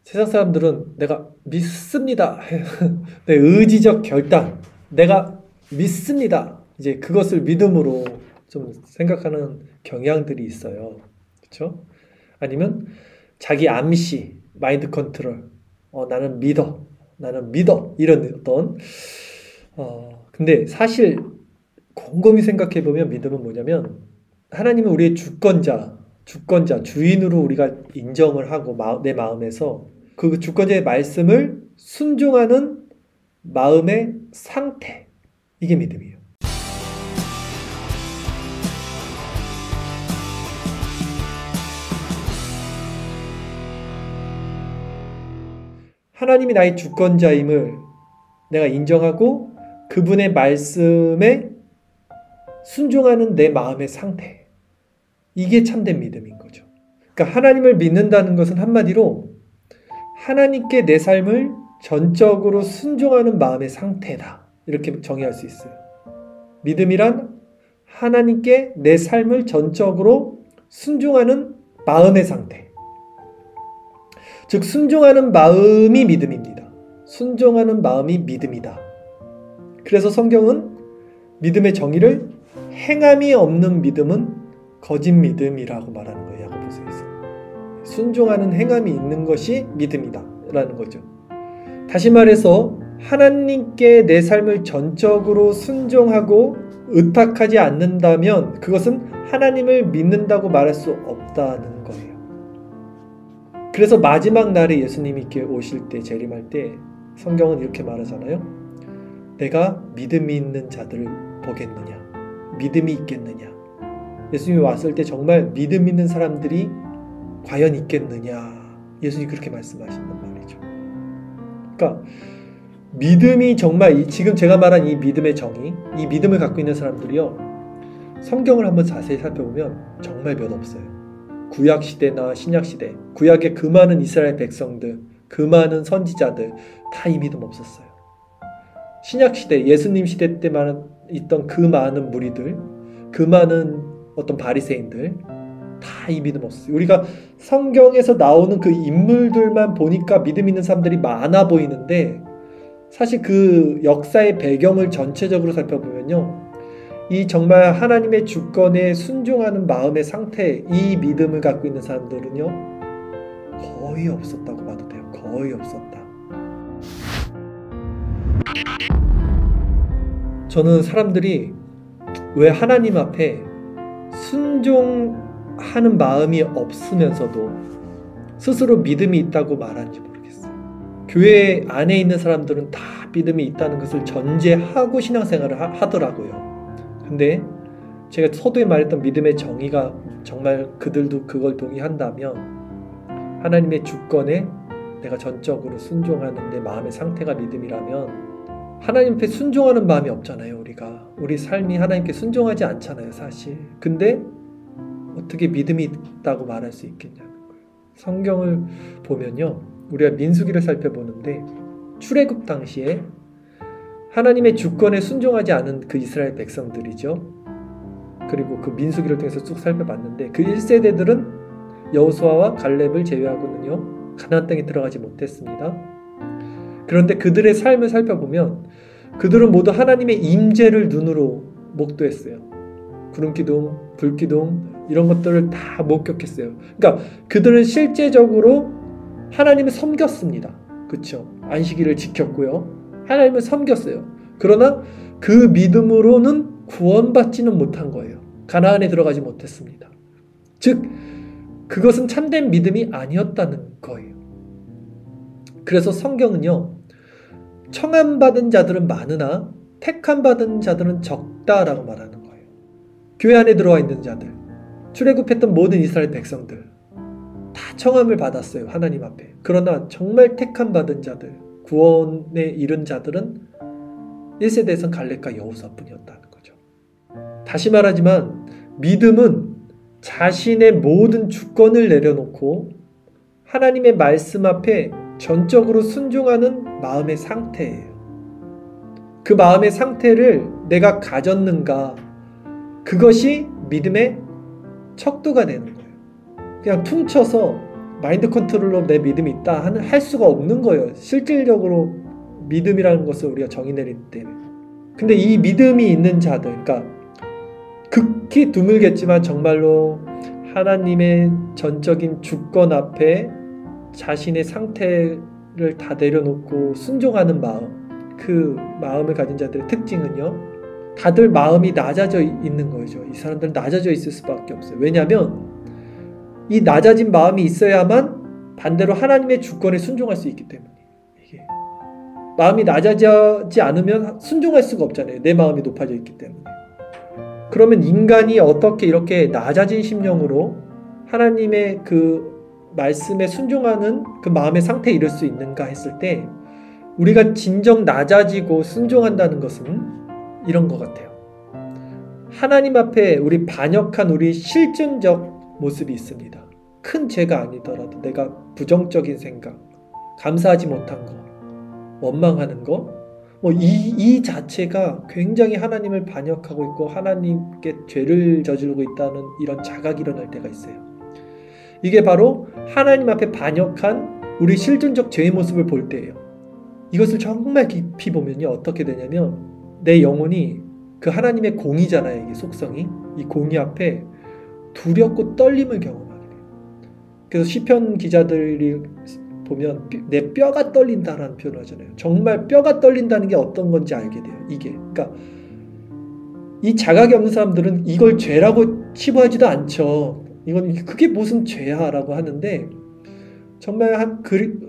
세상 사람들은 내가 믿습니다. 내 의지적 결단, 내가 믿습니다. 이제 그것을 믿음으로 좀 생각하는 경향들이 있어요. 그렇죠? 아니면 자기 암시, 마인드 컨트롤. 나는 믿어. 나는 믿어. 이런 어떤 근데 사실 곰곰이 생각해 보면 믿음은 뭐냐면 하나님은 우리의 주권자, 주인으로 우리가 인정을 하고 내 마음에서 그 주권자의 말씀을 순종하는 마음의 상태. 이게 믿음이에요. 하나님이 나의 주권자임을 내가 인정하고 그분의 말씀에 순종하는 내 마음의 상태. 이게 참된 믿음인 거죠. 그러니까 하나님을 믿는다는 것은 한마디로 하나님께 내 삶을 전적으로 순종하는 마음의 상태다. 이렇게 정의할 수 있어요. 믿음이란 하나님께 내 삶을 전적으로 순종하는 마음의 상태. 즉 순종하는 마음이 믿음입니다. 순종하는 마음이 믿음이다. 그래서 성경은 믿음의 정의를 행함이 없는 믿음은 거짓 믿음이라고 말하는 거예요. 야고보서에서. 순종하는 행함이 있는 것이 믿음이다 라는 거죠. 다시 말해서 하나님께 내 삶을 전적으로 순종하고 의탁하지 않는다면 그것은 하나님을 믿는다고 말할 수 없다는 거예요. 그래서 마지막 날에 예수님이 이렇게 오실 때, 재림할 때 성경은 이렇게 말하잖아요. 내가 믿음이 있는 자들을 보겠느냐? 믿음이 있겠느냐? 예수님이 왔을 때 정말 믿음 있는 사람들이 과연 있겠느냐? 예수님이 그렇게 말씀하신단 말이죠. 그러니까 믿음이 정말 지금 제가 말한 이 믿음의 정의, 이 믿음을 갖고 있는 사람들이요. 성경을 한번 자세히 살펴보면 정말 몇 없어요. 구약시대나 신약시대, 구약의 그 많은 이스라엘 백성들, 그 많은 선지자들 다 이 믿음 없었어요. 신약시대, 예수님 시대 때만 있던 그 많은 무리들, 그 많은 어떤 바리새인들 다 이 믿음 없었어요. 우리가 성경에서 나오는 그 인물들만 보니까 믿음 있는 사람들이 많아 보이는데 사실 그 역사의 배경을 전체적으로 살펴보면요. 이 정말 하나님의 주권에 순종하는 마음의 상태, 이 믿음을 갖고 있는 사람들은요. 거의 없었다고 봐도 돼요. 거의 없었다. 저는 사람들이 왜 하나님 앞에 순종하는 마음이 없으면서도 스스로 믿음이 있다고 말하는지 모르겠어요. 교회 안에 있는 사람들은 다 믿음이 있다는 것을 전제하고 신앙생활을 하더라고요. 근데 제가 서두에 말했던 믿음의 정의가 정말 그들도 그걸 동의한다면 하나님의 주권에 내가 전적으로 순종하는 내 마음의 상태가 믿음이라면 하나님 앞에 순종하는 마음이 없잖아요. 우리 삶이 하나님께 순종하지 않잖아요. 사실. 근데 어떻게 믿음이 있다고 말할 수 있겠냐는 거예요. 성경을 보면요. 우리가 민수기를 살펴보는데 출애굽 당시에 하나님의 주권에 순종하지 않은 그 이스라엘 백성들이죠. 그리고 그 민수기를 통해서 쭉 살펴봤는데 그 1세대들은 여호수아와 갈렙을 제외하고는요. 가나안 땅에 들어가지 못했습니다. 그런데 그들의 삶을 살펴보면 그들은 모두 하나님의 임재를 눈으로 목도했어요. 구름기둥, 불기둥 이런 것들을 다 목격했어요. 그러니까 그들은 실제적으로 하나님을 섬겼습니다. 그렇죠? 안식일을 지켰고요. 하나님을 섬겼어요. 그러나 그 믿음으로는 구원받지는 못한 거예요. 가나안에 들어가지 못했습니다. 즉 그것은 참된 믿음이 아니었다는 거예요. 그래서 성경은요. 청함받은 자들은 많으나 택함받은 자들은 적다라고 말하는 거예요. 교회 안에 들어와 있는 자들, 출애굽했던 모든 이스라엘 백성들 다 청함을 받았어요. 하나님 앞에. 그러나 정말 택함받은 자들, 구원에 이른 자들은 1세대에선 갈렙과 여호수아뿐이었다는 거죠. 다시 말하지만 믿음은 자신의 모든 주권을 내려놓고 하나님의 말씀 앞에 전적으로 순종하는 마음의 상태예요. 그 마음의 상태를 내가 가졌는가, 그것이 믿음의 척도가 되는 거예요. 그냥 퉁쳐서 마인드 컨트롤로 내 믿음이 있다 할 수가 없는 거예요. 실질적으로 믿음이라는 것을 우리가 정의 내릴 때. 근데 이 믿음이 있는 자들, 그러니까 극히 드물겠지만 정말로 하나님의 전적인 주권 앞에 자신의 상태를 다 내려놓고 순종하는 마음, 그 마음을 가진 자들의 특징은요, 다들 마음이 낮아져 있는 거죠. 이 사람들은 낮아져 있을 수밖에 없어요. 왜냐하면 이 낮아진 마음이 있어야만 반대로 하나님의 주권에 순종할 수 있기 때문에. 이게 마음이 낮아지지 않으면 순종할 수가 없잖아요. 내 마음이 높아져 있기 때문에. 그러면 인간이 어떻게 이렇게 낮아진 심령으로 하나님의 그 말씀에 순종하는 그 마음의 상태에 이를 수 있는가 했을 때, 우리가 진정 낮아지고 순종한다는 것은 이런 것 같아요. 하나님 앞에 우리 반역한 우리 실증적 모습이 있습니다. 큰 죄가 아니더라도 내가 부정적인 생각, 감사하지 못한 거, 원망하는 거, 이 자체가 굉장히 하나님을 반역하고 있고 하나님께 죄를 저지르고 있다는 이런 자각이 일어날 때가 있어요. 이게 바로 하나님 앞에 반역한 우리 실존적 죄의 모습을 볼 때예요. 이것을 정말 깊이 보면요, 어떻게 되냐면 내 영혼이 그 하나님의 공의잖아요. 이게 속성이. 이 공의 앞에 두렵고 떨림을 경험하게 돼요. 그래서 시편 기자들이 보면 내 뼈가 떨린다라는 표현을 하잖아요. 정말 뼈가 떨린다는 게 어떤 건지 알게 돼요. 이게. 그러니까 이 자각이 없는 사람들은 이걸 죄라고 치부하지도 않죠. 이건 그게 무슨 죄야 라고 하는데, 정말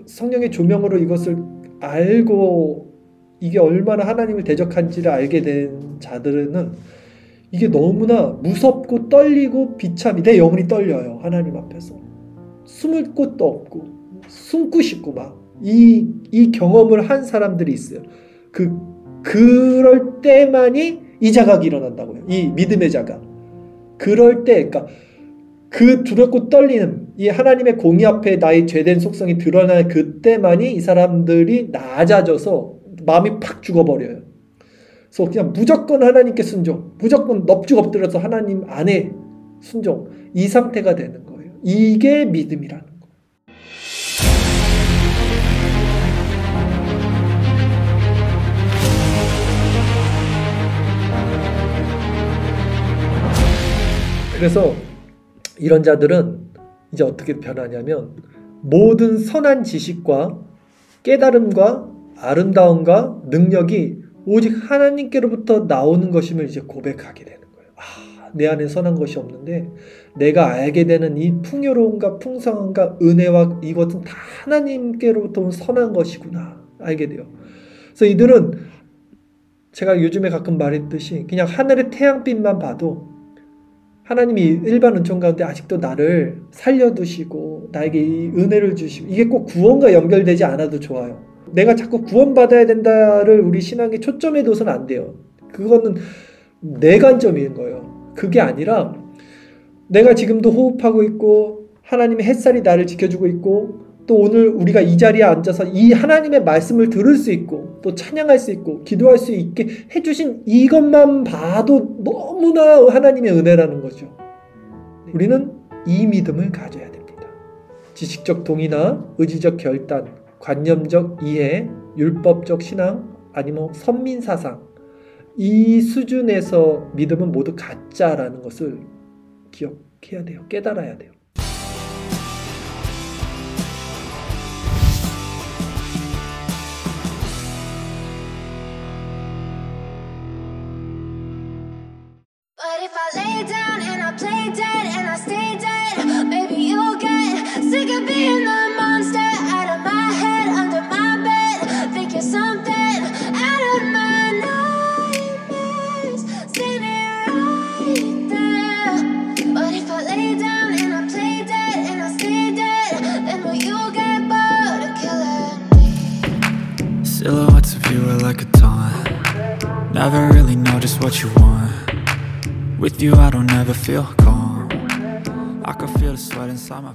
성령의 조명으로 이것을 알고 이게 얼마나 하나님을 대적한지를 알게 된 자들은 이게 너무나 무섭고 떨리고 비참이, 내 영혼이 떨려요. 하나님 앞에서 숨을 곳도 없고 숨고 싶고 막 이 경험을 한 사람들이 있어요. 그럴 때만이 이 자각이 일어난다고요. 이 믿음의 자각. 그럴 때, 그러니까 그 두렵고 떨리는 이 하나님의 공의 앞에 나의 죄된 속성이 드러날 그때만이 이 사람들이 낮아져서 마음이 팍 죽어버려요. 그래서 그냥 무조건 하나님께 순종, 무조건 넙죽 엎드려서 하나님 안에 순종, 이 상태가 되는 거예요. 이게 믿음이라는 거예요. 그래서 이런 자들은 이제 어떻게 변하냐면 모든 선한 지식과 깨달음과 아름다움과 능력이 오직 하나님께로부터 나오는 것임을 이제 고백하게 되는 거예요. 내 안에 선한 것이 없는데 내가 알게 되는 이 풍요로움과 풍성함과 은혜와 이것은 다 하나님께로부터 온 선한 것이구나 알게 돼요. 그래서 이들은 제가 요즘에 가끔 말했듯이 그냥 하늘의 태양빛만 봐도 하나님이 일반 은총 가운데 아직도 나를 살려두시고 나에게 이 은혜를 주시고, 이게 꼭 구원과 연결되지 않아도 좋아요. 내가 자꾸 구원받아야 된다를 우리 신앙에 초점에 둬서는 안 돼요. 그거는 내 관점인 거예요. 그게 아니라 내가 지금도 호흡하고 있고 하나님의 햇살이 나를 지켜주고 있고 또 오늘 우리가 이 자리에 앉아서 이 하나님의 말씀을 들을 수 있고 또 찬양할 수 있고 기도할 수 있게 해주신 이것만 봐도 너무나 하나님의 은혜라는 거죠. 우리는 이 믿음을 가져야 됩니다. 지식적 동의나 의지적 결단, 관념적 이해, 율법적 신앙, 아니면 선민사상, 이 수준에서 믿음은 모두 가짜라는 것을 기억해야 돼요. 깨달아야 돼요. But if I lay down and I play dead and I stay dead, maybe you'll get sick of being the monster out of my head, under my bed, think you're something out of my nightmares, standing right there. But if I lay down and I play dead and I stay dead, then will you get bored of killing me? Silhouettes of you are like a taunt. Never really know just what you want. With you I don't ever feel calm. I can feel the sweat inside my